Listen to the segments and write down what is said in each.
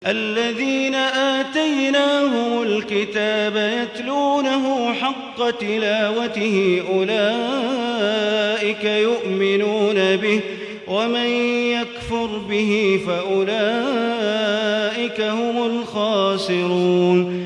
الذين آتيناهم الكتاب يتلونه حق تلاوته أولئك يؤمنون به ومن يكفر به فأولئك هم الخاسرون।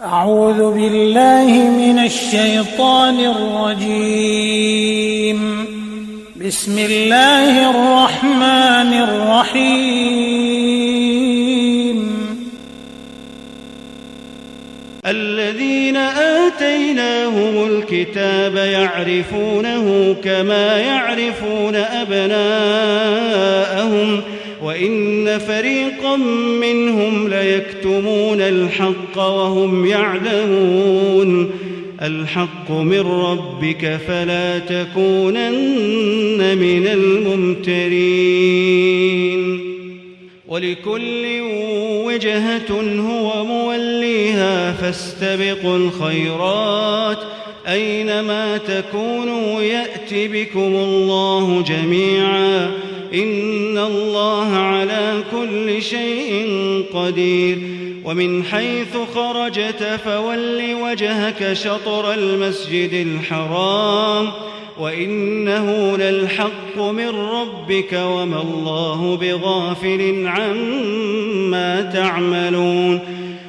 أعوذ بالله من الشيطان الرجيم بسم الله الرحمن الرحيم الذين آتيناهم الكتاب يعرفونه كما يعرفون أبناءهم وإن فريقا منهم ليكتمون الحق وهم يعلمون الحق من ربك فلا تكونن من الممترين ولكل وجهة هو موليها فاستبقوا الخيرات أينما تكونوا يأت بكم الله جميعا إن الله على كل شيء قدير ومن حيث خرجت فول وجهك شطر المسجد الحرام وإنه للحق من ربك وما الله بغافل عما تعملون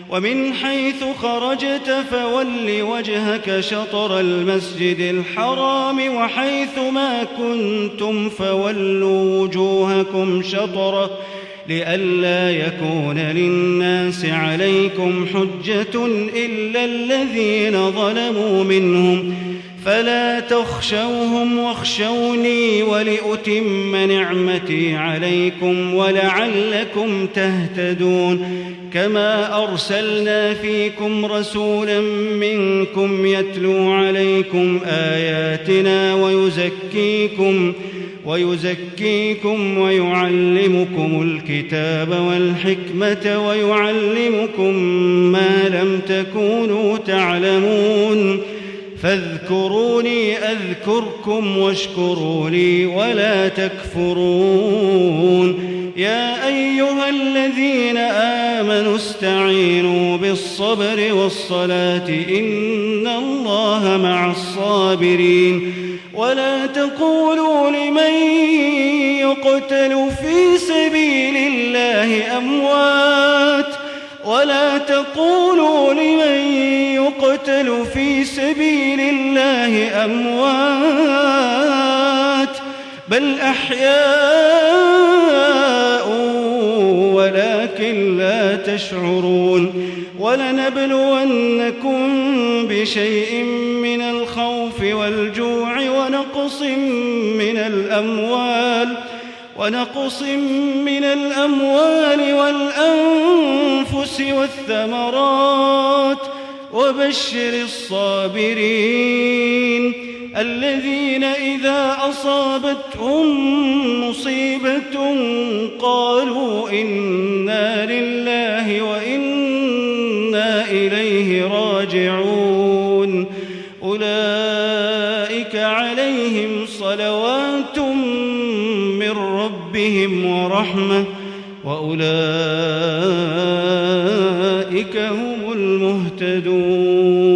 ومن حيث خرجت فول وجهك شطر المسجد الحرام وحيث ما كنتم فولوا وجوهكم شطره لئلا يكون للناس عليكم حجة إلا الذين ظلموا منهم فلا تخشوهم واخشوني ولأتم نعمتي عليكم ولعلكم تهتدون كما أرسلنا فيكم رسولا منكم يتلو عليكم آياتنا ويزكيكم ويعلمكم الكتاب والحكمة ويعلمكم ما لم تكونوا تعلمون فاذكروني أذكركم واشكروا لي ولا تكفرون يا أيها الذين آمنوا استعينوا بالصبر والصلاة إن الله مع الصابرين ولا تقولوا لمن يقتل في سبيل الله أموات ولا تقولوا لمن يقتل في سبيل الله أموات بل أحياء ولكن لا تشعرون ولنبلونكم بشيء من الخوف والجوع ونقص من الأموال والأنفس والثمرات وبشر الصابرين الذين إذا أصابتهم مصيبة قالوا إنا لله وإنا إليه راجعون أولئك عليهم صلوات من ربهم ورحمة وأولئك هم المهتدون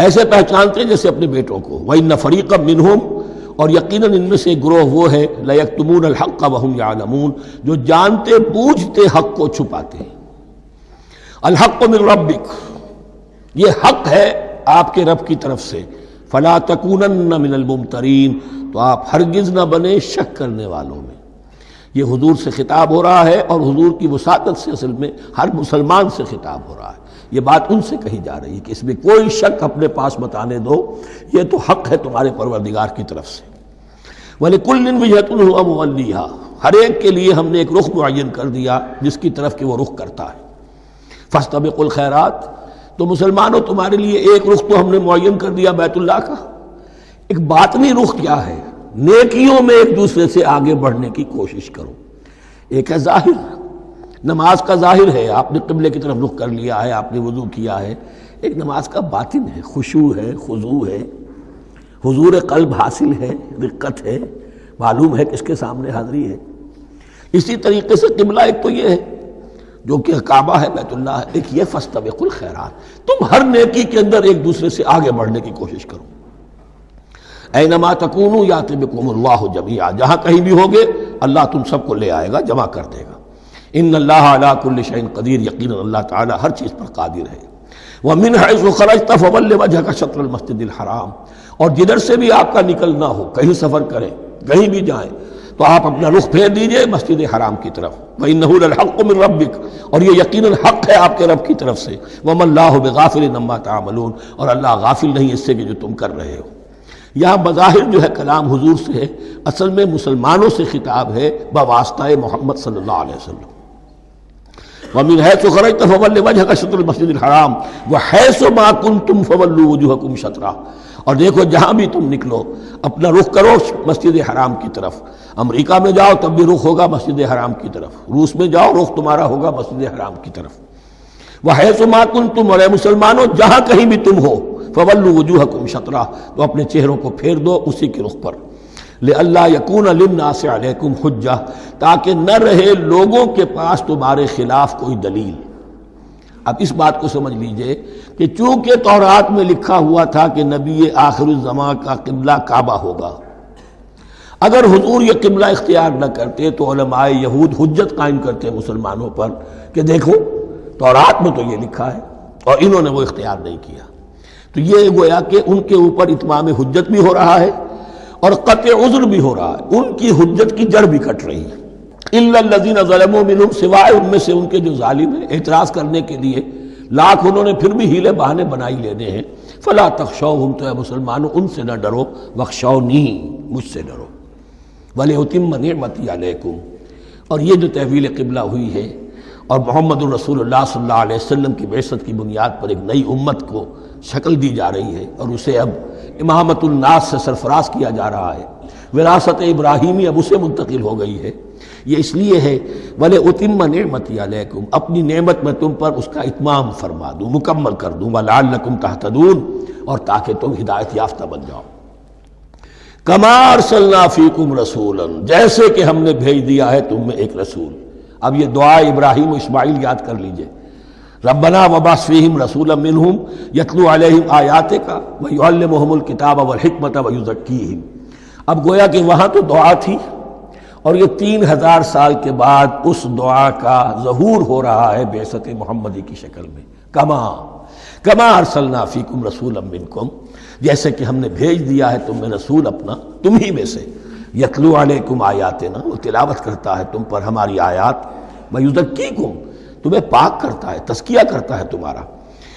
ایسے پہچانتے ہیں جیسے اپنے بیٹوں کو. وَإِنَّ فَرِيقًا مِّنْهُمْ، اور یقیناً ان میں سے ایک گروہ وہ ہے لَيَكْتُمُونَ الْحَقَّ وَهُمْ يَعْلَمُونَ، جو جانتے بوجھتے حق کو چھپاتے ہیں. الحق من ربک، یہ حق ہے آپ کے رب کی طرف سے. فلا تکونن من الممترین، تو آپ ہرگز نہ بنے شک کرنے والوں میں. یہ حضور سے خطاب ہو رہا ہے، اور حضور کی وساطت سے اصل میں ہر مسلمان سے خطاب ہو رہا ہے. یہ بات ان سے کہی جا رہی ہے کہ اس میں کوئی شک اپنے پاس مت آنے دو، یہ تو حق ہے تمہارے پروردگار کی طرف سے. وَلِكُلٍّ وِجْهَةٌ هُوَ مُوَلِّيهَا، ہر ایک کے لیے ہم نے ایک رخ معین کر دیا جس کی طرف کہ وہ رخ کرتا ہے. فَاسْتَبِقُوا الْخَيْرَاتِ، تو مسلمانوں تمہارے لیے ایک رخ تو ہم نے معین کر دیا بیت اللہ کا. ایک باطنی رخ کیا ہے؟ نیکیوں میں ایک دوسرے سے آگے بڑھنے کی کوشش کرو. ایک ہے ظاہر، نماز کا ظاہر ہے، آپ نے قبلے کی طرف رخ کر لیا ہے، آپ نے وضو کیا ہے. ایک نماز کا باطن ہے، خشوع ہے، خضوع ہے، حضور قلب حاصل ہے، رقت ہے، معلوم ہے کس کے سامنے حاضری ہے. اسی طریقے سے قبلہ ایک تو یہ ہے جو کہ کعبہ ہے، بیت اللہ ہے، ایک یہ فاستبقوا الخیرات، تم ہر نیکی کے اندر ایک دوسرے سے آگے بڑھنے کی کوشش کرو. اینما تکونوا یاتی بکم اللہ جمیعا، جہاں کہیں بھی ہوگے اللہ تم سب کو لے آئے گا، جمع کر دے گا. ان اللہ علی کل شیء قدیر، یقینا اللہ تعالی ہر چیز پر قادر ہے. ومن حیث خرجت فول وجهک شطر المسجد الحرام، اور جدھر سے بھی آپ کا نکلنا ہو، کہیں سفر کریں، کہیں بھی جائیں، تو آپ اپنا رخ پھیر دیجئے مسجد حرام کی طرف. وَإِنَّهُ لَلْحَقُّ مِن رَبِّكَ، اور یہ یقیناً حق ہے آپ کے رب کی طرف سے. وَمَا اللَّهُ بِغَافِلٍ عَمَّا تَعْمَلُونَ، اور اللہ غافل نہیں اس سے کہ جو تم کر رہے ہو. یہاں بظاہر جو ہے کلام حضور سے ہے، اصل میں مسلمانوں سے خطاب ہے بواسطہ محمد صلی اللہ علیہ وسلم. وَمِنْ حَيْثُ خَرَجْتَ فَوَلِّ وَجْهَكَ شَطْرَ الْمَسْجِدِ الْحَرَامِ وَحَيْثُ مَا كُنْتُمْ فَوَلُّوا وُجُوهَكُمْ شَطْرَهُ، اور دیکھو جہاں بھی تم نکلو اپنا رخ کرو مسجد حرام کی طرف. امریکہ میں جاؤ تب بھی رخ ہوگا مسجد حرام کی طرف، روس میں جاؤ رخ تمہارا ہوگا مسجد حرام کی طرف. وَحَيْثُ مَا كُنْتُمْ، اور اے مسلمانوں جہاں کہیں بھی تم ہو، فَوَلُّوا وُجُوهَكُمْ شَطْرَهُ، تو اپنے چہروں کو پھیر دو اسی کے رخ پر. لِأَلَّا يَكُونَ لِلنَّاسِ عَلَيْكُمْ حُجَّةٌ، تاکہ نہ رہے لوگوں کے پاس تمہارے خلاف کوئی دلیل. اب اس بات کو سمجھ لیجئے کہ چونکہ تورات میں لکھا ہوا تھا کہ نبی آخر الزمان کا قبلہ کعبہ ہوگا، اگر حضور یہ قبلہ اختیار نہ کرتے تو علماء یہود حجت قائم کرتے مسلمانوں پر کہ دیکھو تورات میں تو یہ لکھا ہے اور انہوں نے وہ اختیار نہیں کیا. تو یہ گویا کہ ان کے اوپر اتمام حجت بھی ہو رہا ہے اور قطع عذر بھی ہو رہا ہے، ان کی حجت کی جڑ بھی کٹ رہی ہے. الا الذین ظلموا منہم، سوائے ان میں سے ان کے جو ظالم ہیں، اعتراض کرنے کے لیے لاکھ انہوں نے پھر بھی ہیلے بہانے بنائی لینے ہیں. فلا تخشوہم، تو اے مسلمانوں ان سے نہ ڈرو، واخشونی، مجھ سے ڈرو. وَلِأُتِمَّ نِعْمَتِي عَلَيْكُمْ، اور یہ جو تحویل قبلہ ہوئی ہے اور محمد الرسول اللہ صلی اللہ علیہ وسلم کی بعثت کی بنیاد پر ایک نئی امت کو شکل دی جا رہی ہے اور اسے اب امامت الناس سے سرفراز کیا جا رہا ہے، وراثت ابراہیمی اب اسے منتقل ہو گئی ہے. یہ اس لیے ہے وَلِأُتِمَّ نِعْمَتِي عَلَيْكُمْ، اپنی نعمت میں تم پر اس کا اتمام فرما دوں، مکمل کر دوں. وَلَعَلَّكُمْ تَهْتَدُونَ، اور تاکہ تم ہدایت یافتہ بن جاؤ. کما ارسلنا فیکم رسولا، جیسے کہ ہم نے بھیج دیا ہے تم میں ایک رسول. اب یہ دعا ابراہیم و اسماعیل یاد کر لیجئے. ربنا وبعث فیہم رسولا منہم یتلو علیہم آیاتک ویعلمہم الکتاب والحکمت ویزکیہم. اب گویا کہ وہاں تو دعا تھی اور یہ 3000 سال کے بعد اس دعا کا ظہور ہو رہا ہے بعثت محمدی کی شکل میں. کما ارسلنا فیکم رسولا منکم، جیسے کہ ہم نے بھیج دیا ہے تم میں رسول اپنا تم ہی میں سے. یتلو علیکم آیاتنا، وہ تلاوت کرتا ہے تم پر ہماری آیات. ویزکیکم، تمہیں پاک کرتا ہے، تزکیہ کرتا ہے تمہارا.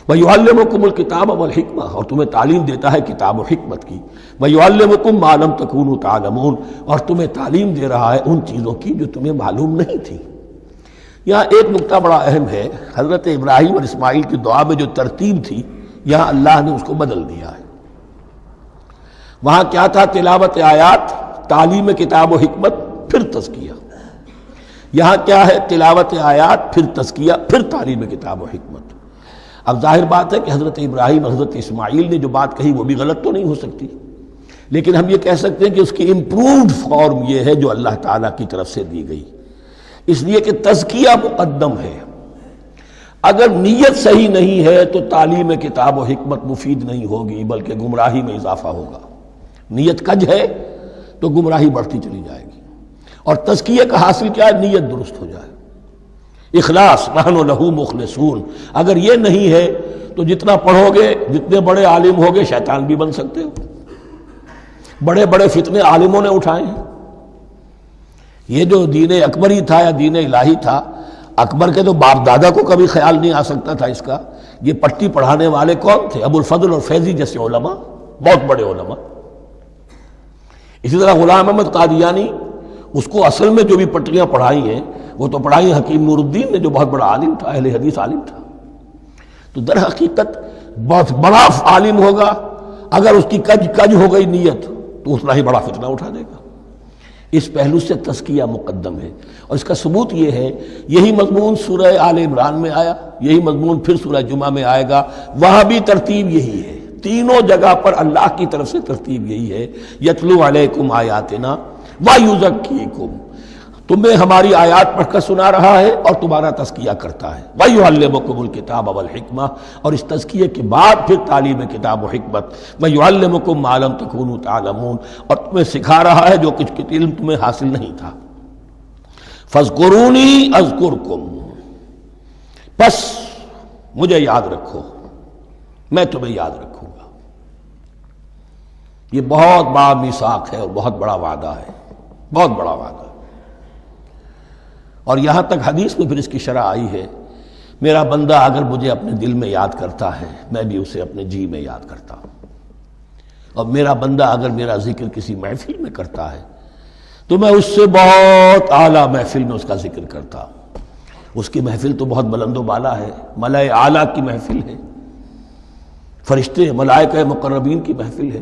ویعلمکم الکتاب والحکمہ، اور تمہیں تعلیم دیتا ہے کتاب و حکمت کی. ویعلمکم ما لم تکونوا تعلمون، اور تمہیں تعلیم دے رہا ہے ان چیزوں کی جو تمہیں معلوم نہیں تھی. یہاں ایک نقطہ بڑا اہم ہے، حضرت ابراہیم اور اسماعیل کی دعا میں جو ترتیب تھی یہاں اللہ نے اس کو بدل دیا ہے. وہاں کیا تھا؟ تلاوت آیات، تعلیم کتاب و حکمت، پھر تزکیہ. یہاں کیا ہے؟ تلاوت آیات، پھر تزکیہ، پھر تعلیم کتاب و حکمت. اب ظاہر بات ہے کہ حضرت ابراہیم اور حضرت اسماعیل نے جو بات کہی وہ بھی غلط تو نہیں ہو سکتی، لیکن ہم یہ کہہ سکتے ہیں کہ اس کی امپرووڈ فارم یہ ہے جو اللہ تعالیٰ کی طرف سے دی گئی، اس لیے کہ تزکیہ مقدم ہے. اگر نیت صحیح نہیں ہے تو تعلیم کتاب و حکمت مفید نہیں ہوگی بلکہ گمراہی میں اضافہ ہوگا۔ نیت کج ہے تو گمراہی بڑھتی چلی جائے گی، اور تزکیہ کا حاصل کیا ہے؟ نیت درست ہو جائے، اخلاص، نحن لہ مخلصون۔ اگر یہ نہیں ہے تو جتنا پڑھو گے، جتنے بڑے عالم ہوگے، شیطان بھی بن سکتے ہو۔ بڑے بڑے فتنے عالموں نے اٹھائے ہیں۔ یہ جو دین اکبری تھا یا دین الہی تھا، اکبر کے تو باپ دادا کو کبھی خیال نہیں آ سکتا تھا اس کا۔ یہ پٹی پڑھانے والے کون تھے؟ ابو الفضل اور فیضی جیسے علماء، بہت بڑے علماء۔ اسی طرح غلام احمد قادیانی، اس کو اصل میں جو بھی پٹیاں پڑھائی ہیں وہ تو پڑھائی حکیم نور الدین نے، جو بہت بڑا عالم تھا، اہل حدیث عالم تھا۔ تو در حقیقت بہت بڑا عالم ہوگا، اگر اس کی کج ہو گئی نیت تو اتنا ہی بڑا فتنہ اٹھا دے گا۔ اس پہلو سے تزکیہ مقدم ہے، اور اس کا ثبوت یہ ہے، یہی مضمون سورہ آل عمران میں آیا، یہی مضمون پھر سورہ جمعہ میں آئے گا، وہاں بھی ترتیب یہی ہے۔ تینوں جگہ پر اللہ کی طرف سے ترتیب یہی ہے، یتلو علیکم آیاتنا ویزکیکم، تمہیں ہماری آیات پڑھ کر سنا رہا ہے اور تمہارا تزکیہ کرتا ہے، ویعلمکم الکتاب والحکمہ، اور اس تزکیے کے بعد پھر تعلیم کتاب و حکمت، ویعلمکم ما لم تکونوا تعلمون، اور تمہیں سکھا رہا ہے جو کچھ علم تمہیں حاصل نہیں تھا۔ فاذکرونی اذکرکم، پس مجھے یاد رکھو، میں تمہیں یاد رکھوں گا۔ یہ بہت بڑا میثاق ہے اور بہت بڑا وعدہ ہے، بہت بڑا وعدہ۔ اور یہاں تک حدیث میں پھر اس کی شرح آئی ہے، میرا بندہ اگر مجھے اپنے دل میں یاد کرتا ہے، میں بھی اسے اپنے جی میں یاد کرتا ہوں، اور میرا بندہ اگر میرا ذکر کسی محفل میں کرتا ہے تو میں اس سے بہت اعلیٰ محفل میں اس کا ذکر کرتا ہوں۔ اس کی محفل تو بہت بلند و بالا ہے، ملائے اعلیٰ کی محفل ہے، فرشتے ملائکہ مقربین کی محفل ہے۔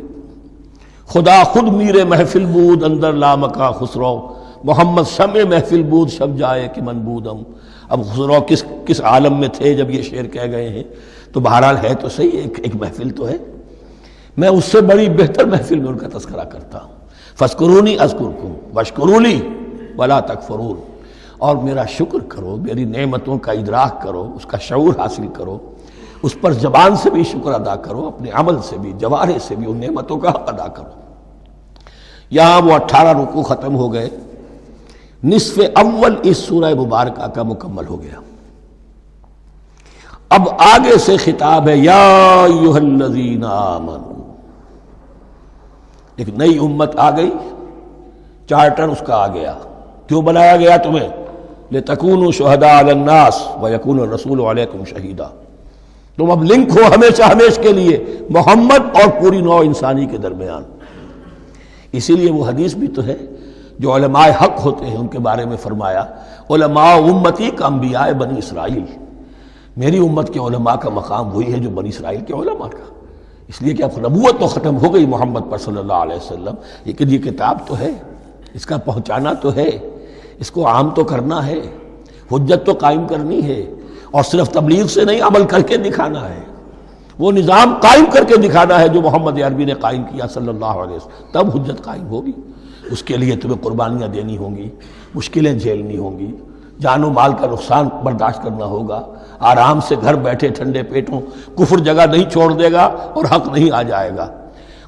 خدا خود میر محفل بود اندر لامکا خسرو، محمد شمع محفل بود شب جائے کہ من بودم۔ اب خسرو کس عالم میں تھے جب یہ شعر کہہ گئے ہیں؟ تو بہرحال ہے تو صحیح، ایک محفل تو ہے، میں اس سے بڑی بہتر محفل میں ان کا تذکرہ کرتا ہوں۔ فاذکرونی اذکرکم واشکروا لی ولا تکفرون، اور میرا شکر کرو، میری نعمتوں کا ادراک کرو، اس کا شعور حاصل کرو، اس پر زبان سے بھی شکر ادا کرو، اپنے عمل سے بھی، جوارح سے بھی ان نعمتوں کا حق ادا کرو۔ یہاں وہ 18 رکوع ختم ہو گئے، نصف اول اس سورہ مبارکہ کا مکمل ہو گیا۔ اب آگے سے خطاب ہے، یا ایھا الذین آمنوا، ایک نئی امت آ گئی، چارٹر اس کا آ گیا۔ کیوں بنایا گیا تمہیں؟ لتکونوا شہداء علی الناس ویکون الرسول علیکم شہیدا، تم اب لنک ہو ہمیشہ ہمیشہ کے لیے محمد اور پوری نوع انسانی کے درمیان۔ اسی لیے وہ حدیث بھی تو ہے جو علماء حق ہوتے ہیں ان کے بارے میں فرمایا، علماء امتی کا انبیاء بنی اسرائیل، میری امت کے علماء کا مقام وہی ہے جو بنی اسرائیل کے علماء کا۔ اس لیے کہ اب نبوت تو ختم ہو گئی محمد پر صلی اللہ علیہ وسلم، لیکن یہ کتاب تو ہے، اس کا پہنچانا تو ہے، اس کو عام تو کرنا ہے، حجت تو قائم کرنی ہے، اور صرف تبلیغ سے نہیں، عمل کر کے دکھانا ہے، وہ نظام قائم کر کے دکھانا ہے جو محمد عربی نے قائم کیا صلی اللہ علیہ وسلم، تب حجت قائم ہوگی۔ اس کے لیے تمہیں قربانیاں دینی ہوں گی، مشکلیں جھیلنی ہوں گی، جان و مال کا نقصان برداشت کرنا ہوگا، آرام سے گھر بیٹھے ٹھنڈے پیٹوں کفر جگہ نہیں چھوڑ دے گا اور حق نہیں آ جائے گا۔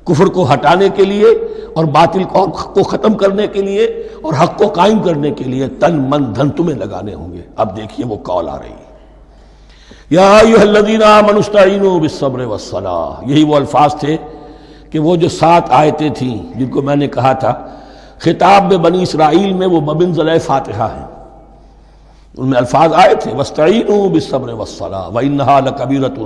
کفر کو ہٹانے کے لیے اور باطل کو ختم کرنے کے لیے اور حق کو قائم کرنے کے لیے تن من دھن تمہیں لگانے ہوں گے۔ اب دیکھیے وہ قول آ رہی ہے، یا ایھا الذین آمنوا استعینوا بالصبر والصلاۃ۔ یہی وہ الفاظ تھے کہ وہ جو 7 آیتیں تھیں جن کو میں نے کہا تھا خطاب میں بنی اسرائیل میں وہ مبنزلہ فاتحہ ہیں، ان میں الفاظ آئے تھے واستعینوا بالصبر والصلاۃ وانھا لکبیرۃ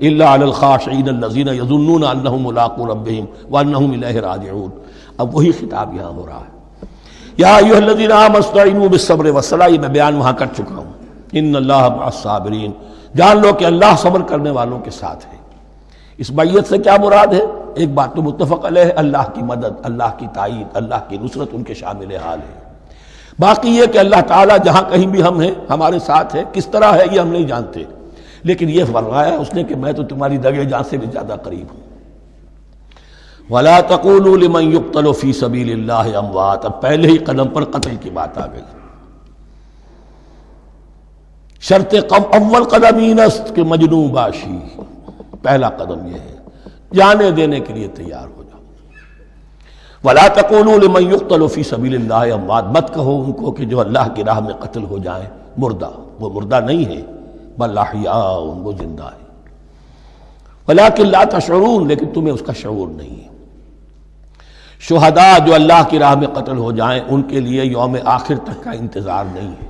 الا علی الخاشعین الذین یظنون انہم ملاقو ربہم وانہم الیہ راجعون۔ اب وہی خطاب یہاں ہو رہا ہے، یا ایھا الذین آمنوا استعینوا بالصبر والصلاۃ۔ یہ میں بیان وہاں کر چکا ہوں، ان اللہ مع الصابرین، جان لو کہ اللہ صبر کرنے والوں کے ساتھ ہے۔ اس بیعت سے کیا مراد ہے؟ ایک بات تو متفق علیہ ہے، اللہ کی مدد، اللہ کی تائید، اللہ کی نصرت ان کے شامل حال ہے۔ باقی یہ کہ اللہ تعالیٰ جہاں کہیں بھی ہم ہیں ہمارے ساتھ ہے، کس طرح ہے یہ ہم نہیں جانتے، لیکن یہ فرمایا اس نے کہ میں تو تمہاری دگے جان سے بھی زیادہ قریب ہوں۔ وَلَا تَقُولُوا لِمَنْ يُقْتَلُ فِي سَبِيلِ اللَّهِ أَمْوَاتٌ، اب پہلے ہی قدم پر قتل کی بات آ گئی۔ شرط اول قدم این است کہ مجنوں باشی، پہلا قدم یہ ہے جانے دینے کے لیے تیار ہو جاؤ۔ وَلَا تَقُولُوا لِمَنْ يُقْتَلُ فِي سَبِيلِ اللَّهِ أَمْوَاتٌ، مت کہو ان کو کہ جو اللہ کی راہ میں قتل ہو جائیں مردہ، وہ مردہ نہیں ہے، بل احیاء، وہ زندہ ہے، وَلَٰكِن لَا تَشْعُرُونَ، لیکن تمہیں اس کا شعور نہیں ہے۔ شہداء جو اللہ کی راہ میں قتل ہو جائیں ان کے لیے یوم آخر تک کا انتظار نہیں ہے،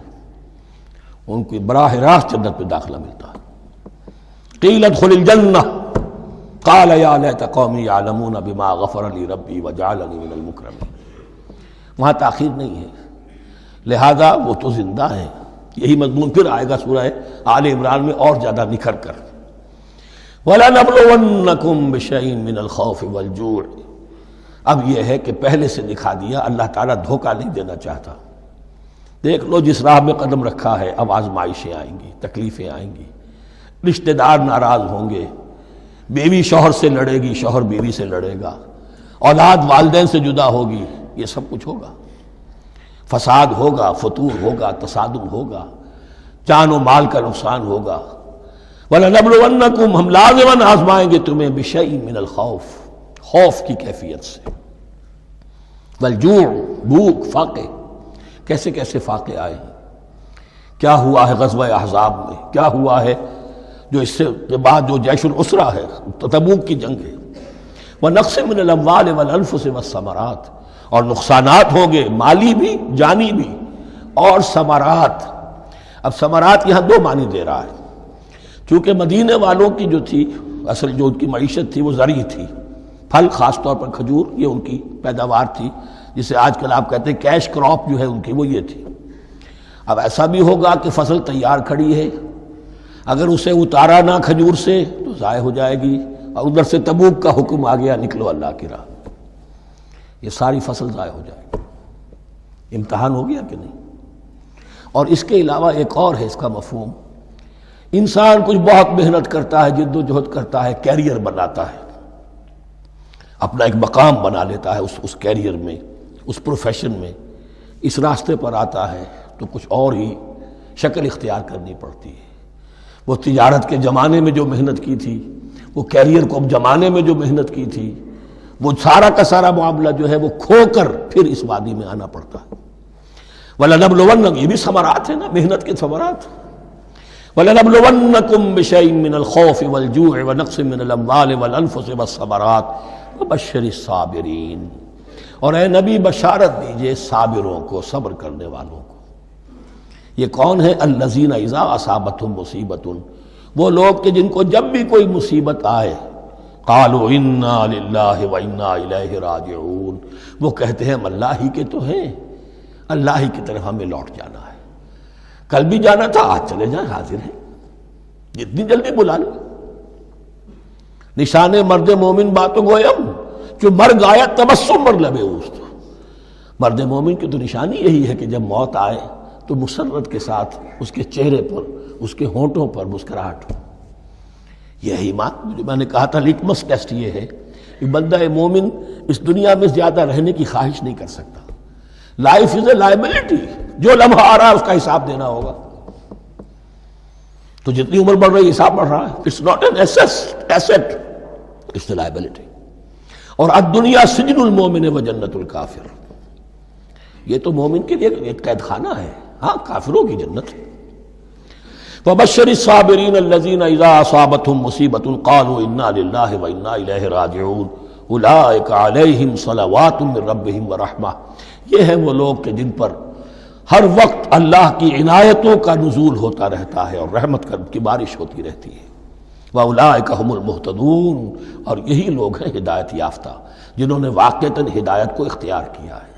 ان کو براہ راست جنت میں داخلہ ملتا ہے۔ قیل ادخل الجنہ قال یا لیت قومی یعلمون بما غفر لی ربی وجعلنی من المکرمین، وہاں تاخیر نہیں ہے، لہذا وہ تو زندہ ہیں۔ یہی مضمون پھر آئے گا سورہ آل عمران میں اور زیادہ نکھر کر۔ وَلَنَبْلُوَنَّكُمْ بِشَيْءٍ مِّنَ الْخَوْفِ وَالْجُوعِ، اب یہ ہے کہ پہلے سے دکھا دیا، اللہ تعالیٰ دھوکہ نہیں دینا چاہتا۔ دیکھ لو جس راہ میں قدم رکھا ہے، اب آزمائشیں آئیں گی، تکلیفیں آئیں گی، رشتہ دار ناراض ہوں گے، بیوی شوہر سے لڑے گی، شوہر بیوی سے لڑے گا، اولاد والدین سے جدا ہوگی، یہ سب کچھ ہوگا، فساد ہوگا، فتور ہوگا، تصادم ہوگا، جان و مال کا نقصان ہوگا۔ وَلَنَبْلُوَنَّكُمْ، ہم لازماً آزمائیں گے تمہیں، بِشَيْءٍ مِّنَ الْخَوْفِ، خوف کی کیفیت سے، والجوع، بھوک، فاقے، کیسے کیسے فاقے آئے ہیں، کیا ہوا ہے غزوہ احزاب میں، کیا ہوا ہے جو اس سے بعد جو جیش العسرہ ہے، تبوک کی جنگ ہے۔ وَنَقْصٍ مِّنَ الْأَمْوَالِ وَالْأَنفُسِ وَالثَّمَرَاتِ، اور نقصانات ہوں گے، مالی بھی جانی بھی، اور ثمرات۔ اب ثمرات یہاں دو معنی دے رہا ہے، چونکہ مدینے والوں کی جو تھی اصل جو ان کی معیشت تھی وہ زرعی تھی، پھل، خاص طور پر کھجور، یہ ان کی پیداوار تھی، جسے آج کل آپ کہتے ہیں کیش کراپ جو ہے ان کی، وہ یہ تھی۔ اب ایسا بھی ہوگا کہ فصل تیار کھڑی ہے، اگر اسے اتارا نہ کھجور سے تو ضائع ہو جائے گی، اور ادھر سے تبوک کا حکم آ گیا، نکلو اللہ کی راہ، یہ ساری فصل ضائع ہو جائے گی۔ امتحان ہو گیا کہ نہیں؟ اور اس کے علاوہ ایک اور ہے اس کا مفہوم، انسان کچھ بہت محنت کرتا ہے، جد و جہد کرتا ہے، کیریئر بناتا ہے، اپنا ایک مقام بنا لیتا ہے اس کیریئر میں، اس پروفیشن میں، اس راستے پر آتا ہے تو کچھ اور ہی شکل اختیار کرنی پڑتی ہے۔ وہ تجارت کے زمانے میں جو محنت کی تھی، وہ کیریئر کو اب جمانے میں جو محنت کی تھی، وہ سارا کا سارا معاملہ جو ہے وہ کھو کر پھر اس وادی میں آنا پڑتا ہے۔ وَلَنَبْلُوَنَّكُمْ، یہ بھی ثمرات ہیں نا، محنت کے ثمرات۔ وَلَنَبْلُوَنَّكُمْ بِشَيْءٍ مِّنَ الْخَوْفِ وَالْجُوعِ وَنَقْصٍ مِّنَ الْأَمْوَالِ وَالْأَنفُسِ وَالثَّمَرَاتِ وَبَشِّرِ الصَّابِرِينَ، اور اے نبی بشارت دیجئے صابروں کو، صبر کرنے والوں کو۔ یہ کون ہے؟ الذین اذا اصابتہم مصیبۃ، وہ لوگ کہ جن کو جب بھی کوئی مصیبت آئے، قالوا انا للہ وانا الیہ راجعون، وہ کہتے ہیں ہم اللہ ہی کے تو ہیں، اللہ ہی کی طرف ہمیں لوٹ جانا ہے، کل بھی جانا تھا، آج چلے جائیں، حاضر ہیں، جتنی جلدی بلا لیں۔ نشان مرد مومن باتوں گویم، جو مرگ آیا تبسم مر لبے اوست، مرد مومن کی تو نشانی یہی ہے کہ جب موت آئے تو مسرت کے ساتھ اس کے چہرے پر، اس کے ہونٹوں پر مسکراہٹ ہو۔ یہی بات جو میں نے کہا تھا، لیٹمس ٹیسٹ یہ ہے کہ بندہ مومن اس دنیا میں زیادہ رہنے کی خواہش نہیں کر سکتا۔ لائف از اے لائبلٹی، جو لمحہ آ رہا ہے اس کا حساب دینا ہوگا، تو جتنی عمر بڑھ رہی ہے حساب بڑھ رہا ہے۔ It's not an asset, it's a liability. اور الدنیا سجن المومن و جنت الکافر، یہ تو مومن کے لیے ایک قید خانہ ہے، ہاں کافروں کی جنت ہے۔ وَبَشِّرِ الصَّابِرِينَ الَّذِينَ إِذَا أَصَابَتْهُمْ مُصِيبَةٌ قَالُوا إِنَّا لِلَّهِ وَإِنَّا إِلَيْهِ رَاجِعُونَ أُولَٰئِكَ عَلَيْهِمْ صَلَوَاتٌ مِّن رَّبِّهِمْ وَرَحْمَةٌ، یہ ہیں وہ لوگ کہ جن پر ہر وقت اللہ کی عنایتوں کا نزول ہوتا رہتا ہے اور رحمت کی بارش ہوتی رہتی ہے۔ وَأُولَٰئِكَ هُمُ الْمُهْتَدُونَ، اور یہی لوگ ہیں ہدایت یافتہ، جنہوں نے واقعتاً ہدایت کو اختیار کیا ہے۔